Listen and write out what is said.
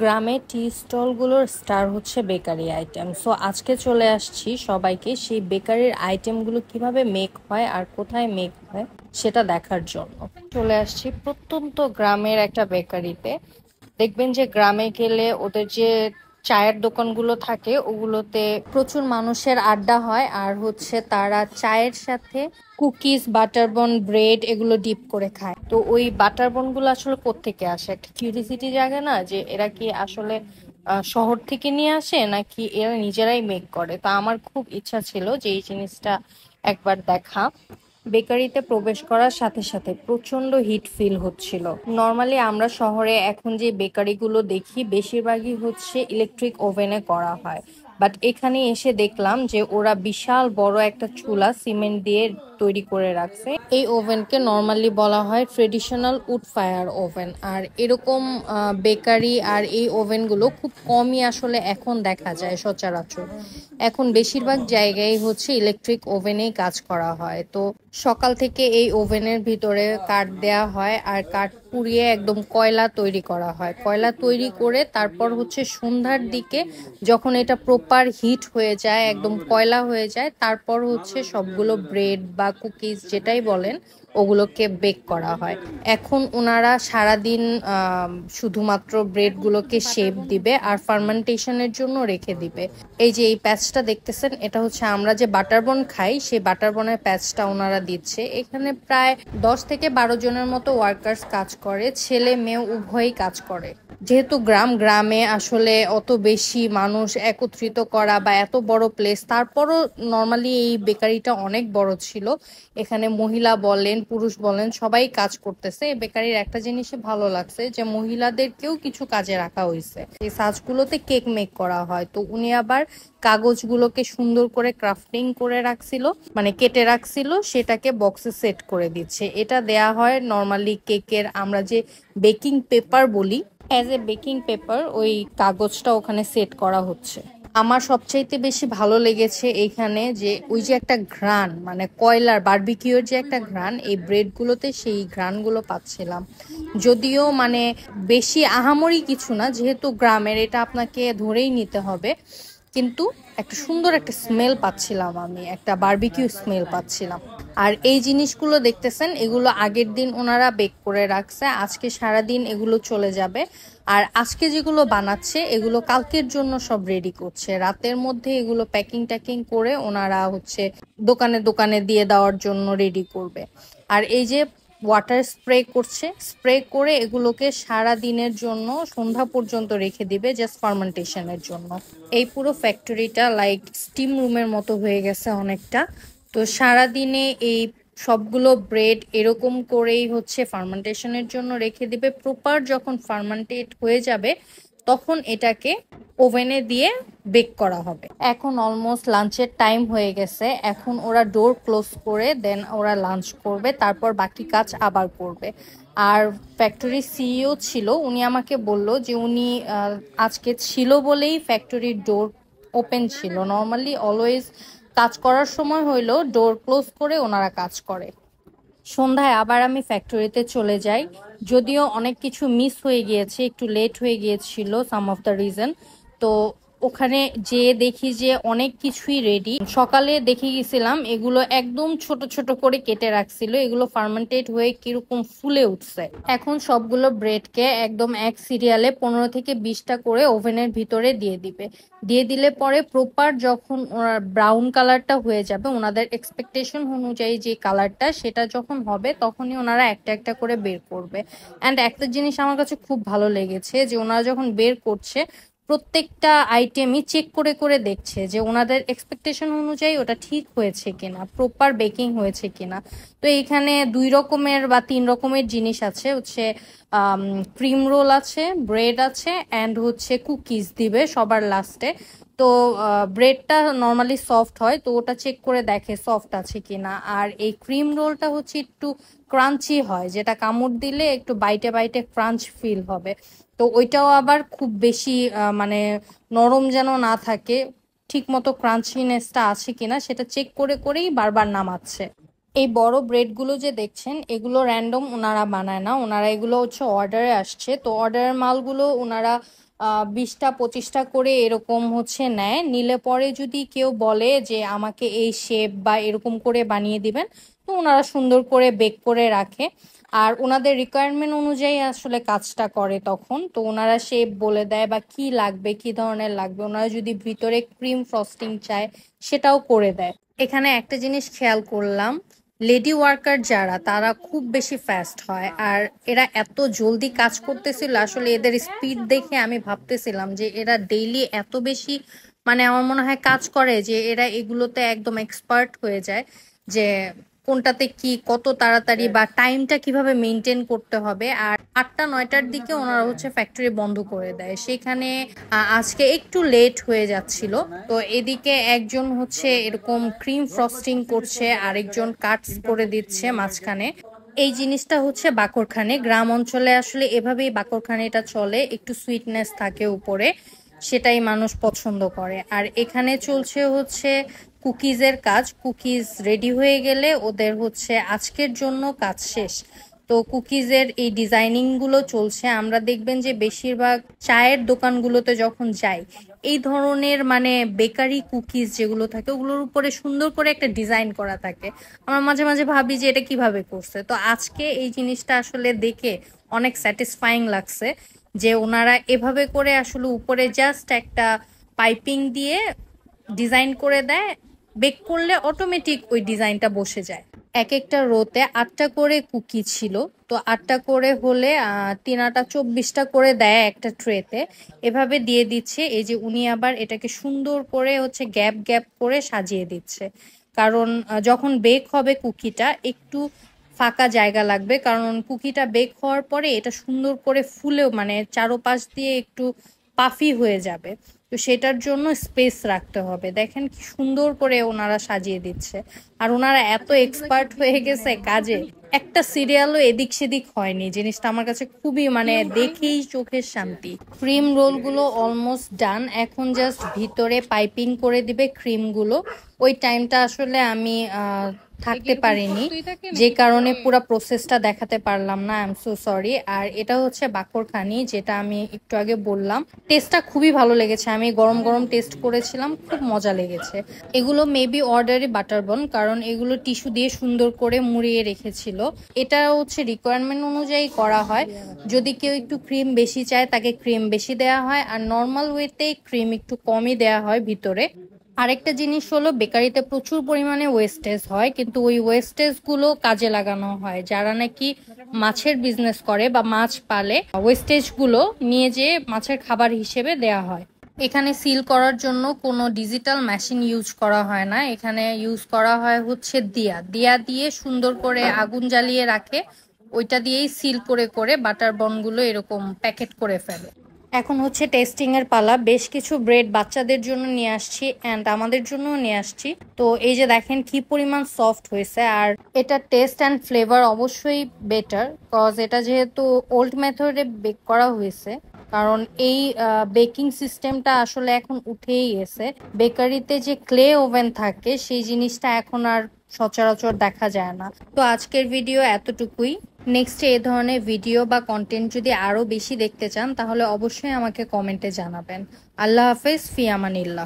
গ্রামে টি স্টলগুলোর স্টার হচ্ছে bakery item. So আজকে চলে আসছি সবাইকে সেই বেকারির আইটেমগুলো কিভাবে মেক হয় আর কোথায় মেক হয় সেটা দেখার জন্য। চলে আসছি প্রত্যন্ত গ্রামের একটা বেকারিতে। দেখবেন যে গ্রামে গেলে ওদের যে চায়ের দোকানগুলো থাকে ওগুলোতে প্রচুর মানুষের আড্ডা হয়, আর হচ্ছে তারা চায়ের সাথে কুকিজ, বাটারবন, ব্রেড এগুলো ডিপ করে খায়। তো ওই বাটারবন গুলো আসলে কোত্থেকে আসে, একটা কিউরিসিটি জাগে না যে এরা কি আসলে শহর থেকে নিয়ে আসে নাকি এরা নিজেরাই মেক করে। তো আমার খুব ইচ্ছা ছিল যে এই জিনিসটা একবার দেখা। বেকারিতে প্রবেশ করার সাথে সাথে প্রচন্ড হিট ফিল হচ্ছিল। নর্মালি আমরা শহরে এখন যে বেকারিগুলো দেখি বেশিরভাগই হচ্ছে ইলেকট্রিক ওভেনে করা হয়, বাট এখানে এসে দেখলাম যে ওরা বিশাল বড় একটা চুলা সিমেন্ট দিয়ে তৈরি করে রাখছে। এই ওভেনকে নর্মালি বলা হয় ট্রেডিশনাল উড ফায়ার ওভেন। আর এরকম বেকারি আর এই ওভেনগুলো খুব কমই আসলে এখন দেখা যায় সচরাচর। এখন বেশিরভাগ জায়গায় হচ্ছে ইলেকট্রিক ওভেনেই কাজ করা হয়। তো সকাল থেকে এই ওভেনের ভিতরে কাঠ দেয়া হয়, আর কাঠ পুড়িয়ে একদম কয়লা তৈরি করা হয়। কয়লা তৈরি করে তারপর হচ্ছে সন্ধ্যার দিকে যখন এটা প্রপার হিট হয়ে যায়, একদম কয়লা হয়ে যায়, তারপর হচ্ছে সবগুলো ব্রেড বা কুকিজ যেটাই বলেন ওগুলোকে বেক করা হয়। এখন ওনারা সারাদিন শুধুমাত্র ব্রেডগুলোকে শেপ দিবে আর ফার্মেন্টেশনের জন্য রেখে দিবে। এই যে এই প্যাচটা দেখতেছেন, এটা হচ্ছে আমরা যে বাটারবন খাই সেই বাটারবনের প্যাচটা ওনারা দিচ্ছে। এখানে প্রায় 10 থেকে 12 জনের মতো ওয়ার্কার্স কাজ করে, ছেলে মেয়ে উভয়ই কাজ করে। যেহেতু গ্রামে আসলে অত বেশি মানুষ একত্রিত করা বা এত বড় প্লেস, তারপরও নর্মালি এই বেকারিটা অনেক বড় ছিল। এখানে মহিলা বলেন পুরুষ বলেন সবাই কাজ করতেছে। এই বেকারির একটা জিনিসে ভালো লাগছে যে মহিলাদেরকেও কিছু কাজে রাখা হয়েছে। এই সাজগুলোতে কেক মেক করা হয়, তো উনি আবার কাগজগুলোকে সুন্দর করে ক্রাফটিং করে রাখছিল, মানে কেটে রাখছিল, সেটাকে বক্সে সেট করে দিচ্ছে। এটা দেয়া হয় নর্মালি কেকের আমরা যে বেকিং পেপার বলি, অ্যাজ এ বেকিং পেপার ওই কাগজটা ওখানে সেট করা হচ্ছে। আমার সবচাইতে বেশি ভালো লেগেছে এইখানে যে ওই যে একটা ঘ্রাণ, মানে কয়লার বারবিকিউর যে একটা ঘ্রাণ, এই ব্রেডগুলোতে সেই ঘ্রাণগুলো পাচ্ছিলাম। যদিও মানে বেশি আহামরি কিছু না, যেহেতু গ্রামের, এটা আপনাকে ধরেই নিতে হবে, কিন্তু একটা সুন্দর একটা স্মেল পাচ্ছিলাম, আমি একটা বারবিকিউ স্মেল পাচ্ছিলাম। আর এই জিনিসগুলো দেখতেছেন, এগুলো আগের দিন ওনারা বেক করে রাখছে, আজকে সারাদিন এগুলো চলে যাবে। আর আজকে যেগুলো বানাচ্ছে এগুলো কালকের জন্য সব রেডি করছে, রাতের মধ্যে এগুলো প্যাকিং ট্যাকিং করে ওনারা হচ্ছে দোকানে দোকানে দিয়ে দেওয়ার জন্য রেডি করবে। আর এই যে ওয়াটার স্প্রে করছে, স্প্রে করে এগুলোকে সারা দিনের জন্য সন্ধ্যা পর্যন্ত রেখে দিবে জাস্ট ফার্মেন্টেশনের জন্য। এই পুরো ফ্যাক্টরিটা লাইক স্টিম রুমের মতো হয়ে গেছে অনেকটা। তো সারা দিনে এই সবগুলো ব্রেড এরকম করেই হচ্ছে ফার্মেন্টেশনের জন্য রেখে দিবে। প্রপার যখন ফার্মেন্টেড হয়ে যাবে তখন এটাকে ওভেনে দিয়ে বেক করা হবে। এখন অলমোস্ট লাঞ্চের টাইম হয়ে গেছে, এখন ওরা ডোর ক্লোজ করে দেন ওরা লাঞ্চ করবে, তারপর বাকি কাজ আবার করবে। আর ফ্যাক্টরির সিইও ছিল, উনি আমাকে বলল যে উনি আজকে ছিল বলেই ফ্যাক্টরির ডোর ওপেন ছিল। নর্মালি অলওয়েজ কাজ করার সময় হইলো ডোর ক্লোজ করে ওনারা কাজ করে। সন্ধ্যায় আবার আমি ফ্যাক্টরিতে চলে যাই, যদিও অনেক কিছু মিস হয়ে গিয়েছে, একটু লেট হয়ে গিয়েছিল সাম অফ দ্য রিজন। তো ওখানে যেয়ে দেখি যে অনেক কিছুই রেডি। সকালে দেখে গেছিলাম এগুলো একদম ছোট ছোট করে কেটে রাখছিল, এগুলো ফার্মেন্টেড হয়ে কিরকম ফুলে উঠছে। এখন সবগুলো ব্রেডকে একদম এক সিরিয়ালে 15 থেকে 20টা করে ওভেনের ভিতরে দিয়ে দিবে। দিয়ে দিলে পরে প্রপার যখন ব্রাউন কালারটা হয়ে যাবে, ওনাদের এক্সপেকটেশন অনুযায়ী যে কালারটা সেটা যখন হবে তখনই ওনারা একটা একটা করে বের করবে। অ্যান্ড একটা জিনিস আমার কাছে খুব ভালো লেগেছে যে ওনারা যখন বের করছে প্রত্যেকটা আইটেমই চেক করে করে দেখছে যে ওনাদের এক্সপেকটেশন অনুযায়ী ওটা ঠিক হয়েছে কিনা, প্রপার বেকিং হয়েছে কিনা। তো এইখানে 2 রকমের বা 3 রকমের জিনিস আছে, হচ্ছে ক্রিম রোল আছে, ব্রেড আছে, অ্যান্ড হচ্ছে কুকিজ দিবে সবার লাস্টে। তো ব্রেডটা নর্মালি সফট হয়, তো ওটা চেক করে দেখে সফট আছে কিনা। আর এই ক্রিম রোলটা হচ্ছে একটু ক্রাঞ্চি হয়, যেটা কামড় দিলে একটু বাইটে বাইটে ক্রাঞ্চ ফিল হবে। তো ওইটাও আবার খুব বেশি মানে নরম যেন না থাকে, ঠিক মতো ক্রাঞ্চিনেসটা আছে কিনা সেটা চেক করে করেই বারবার নামাচ্ছে। এই বড় ব্রেডগুলো যে দেখছেন এগুলো র্যান্ডম ওনারা বানায় না, ওনারা এগুলো হচ্ছে অর্ডারে আসছে। তো অর্ডারের মালগুলো ওনারা 20টা 25টা করে এরকম হচ্ছে নেয়। নিলে পরে যদি কেউ বলে যে আমাকে এই শেপ বা এরকম করে বানিয়ে দিবেন, তো ওনারা সুন্দর করে বেক করে রাখে। আর ওনাদের রিকোয়ারমেন্ট অনুযায়ী আসলে কাজটা করে তখন। তো ওনারা শেপ বলে দেয় বা কি লাগবে, কি ধরনের লাগবে। ওনারা যদি ভিতরে ক্রিম ফ্রস্টিং চায় সেটাও করে দেয়। এখানে একটা জিনিস খেয়াল করলাম, লেডি ওয়ার্কার যারা তারা খুব বেশি ফাস্ট হয়। আর এরা এত জলদি কাজ করতেছিল, আসলে এদের স্পিড দেখে আমি ভাবতেছিলাম যে এরা ডেইলি এত বেশি, মানে আমার মনে হয় কাজ করে যে এরা এগুলোতে একদম এক্সপার্ট হয়ে যায়, যে কোনটাতে কি কত তাড়াতাড়ি বা টাইমটা কিভাবে মেনটেন করতে হবে। আর 8টা 9টার দিকে ওনারা হচ্ছে ফ্যাক্টরি বন্ধ করে দেয়। সেখানে আজকে একটু লেট হয়ে যাচ্ছিল। তো এদিকে একজন হচ্ছে এরকম ক্রিম ফ্রস্টিং করছে, আরেকজন কাটস করে দিচ্ছে মাঝখানে। এই জিনিসটা হচ্ছে বাকরখানে, গ্রাম অঞ্চলে আসলে এভাবেই বাকরখানেটা চলে, একটু সুইটনেস থাকে উপরে, সেটাই মানুষ পছন্দ করে। আর এখানে চলছে হচ্ছে কুকিজের কাজ। কুকিজ রেডি হয়ে গেলে ওদের হচ্ছে আজকের জন্য কাজ শেষ। তো কুকিজের এই ডিজাইনিং গুলো চলছে। আমরা দেখবেন যে বেশিরভাগ চায়ের দোকানগুলোতে যখন যাই, এই ধরনের মানে বেকারি কুকিজ যেগুলো থাকে ওগুলোর উপরে সুন্দর করে একটা ডিজাইন করা থাকে। আমরা মাঝে মাঝে ভাবি যে এটা কিভাবে করছে। তো আজকে এই জিনিসটা আসলে দেখে অনেক স্যাটিসফাইং লাগছে যে ওনারা এভাবে করে আসলে উপরে জাস্ট একটা পাইপিং দিয়ে ডিজাইন করে দেয়, বেক করলে অটোমেটিক ওই ডিজাইনটা বসে যায়। এক একটা রোতে 8টা করে কুকি ছিল। তো 8টা করে হলে 3 8 24টা করে দেয় একটা ট্রেতে, এভাবে দিয়ে দিচ্ছে। এই যে উনি আবার এটাকে সুন্দর করে হচ্ছে গ্যাপ গ্যাপ করে সাজিয়ে দিচ্ছে, কারণ যখন বেক হবে কুকিটা একটু ফাঁকা জায়গা লাগবে, কারণ কুকিটা বেক হওয়ার পরে এটা সুন্দর করে ফুলেও মানে চারোপাশ দিয়ে একটু পাফি হয়ে যাবে। তো সেটার জন্য স্পেস রাখতে হবে। দেখেন কি সুন্দর করে ওনারা সাজিয়ে দিচ্ছে। আর ওনারা এত এক্সপার্ট হয়ে গেছে কাজে, একটা সিরিয়ালও এদিক সেদিক হয়নি। জিনিসটা আমার কাছে খুবই মানে দেখেই চোখের শান্তি। ক্রিম রোল গুলো অলমোস্ট ডান, এখন জাস্ট ভিতরে পাইপিং করে দিবে ক্রিম গুলো। ওই টাইমটা আসলে আমি থাকতে পারিনি, যে কারণে পুরো প্রসেসটা দেখাতে পারলাম না। I am so sorry. আর এটা হচ্ছে বাকরখানি, যেটা আমি একটু আগে বললাম। টেস্টটা খুবই ভালো লেগেছে, আমি গরম গরম টেস্ট করেছিলাম, খুব মজা লেগেছে। এগুলো মেবি অর্ডারি বাটার বন, কারণ এগুলো টিস্যু দিয়ে সুন্দর করে মুড়িয়ে রেখেছিল। এটা হচ্ছে রিকোয়ারমেন্ট অনুযায়ী করা হয়। যদি কেউ একটু ক্রিম বেশি চায় তাকে ক্রিম বেশি দেওয়া হয়, আর নর্মাল ওয়েতে ক্রিম একটু কমই দেওয়া হয় ভিতরে। আরেকটা জিনিস হলো, বেকারিতে প্রচুর পরিমাণে ওয়েস্টেজ হয়, কিন্তু ওই ওয়েস্টেজ গুলো কাজে লাগানো হয়। যারা নাকি মাছের বিজনেস করে বা মাছ পালে, ওয়েস্টেজ গুলো নিয়ে যেয়ে মাছের খাবার হিসেবে দেয়া হয়। এখানে সিল করার জন্য কোনো ডিজিটাল মেশিন ইউজ করা হয় না। এখানে ইউজ করা হয় হচ্ছে দিয়া দিয়া দিয়ে সুন্দর করে আগুন জ্বালিয়ে রাখে, ওইটা দিয়েই সিল করে করে বাটার বনগুলো এরকম প্যাকেট করে ফেলে। এখন হচ্ছে টেস্টিং এর পালা। বেশ কিছু ব্রেড বাচ্চাদের জন্য নিয়ে আসছি এন্ড আমাদের জন্যও নিয়ে আসছি। তো এই যে দেখেন কি পরিমাণ সফট হয়েছে। আর এটা টেস্ট এন্ড ফ্লেভার অবশ্যই বেটার, কজ এটা যেহেতু ওল্ড মেথডে বেক করা হয়েছে। কারণ এই বেকিং সিস্টেমটা আসলে এখন উঠেই গেছে। বেকারিতে যে ক্লে ওভেন থাকে সেই জিনিসটা এখন আর সচরাচর দেখা যায় না। তো আজকের ভিডিও এতটুকুই। নেক্সট এ ধরনের ভিডিও বা কন্টেন্ট যদি আরো বেশি দেখতে চান তাহলে অবশ্যই আমাকে কমেন্টে জানাবেন। আল্লাহ হাফেজ, ফি আমানিল্লাহ।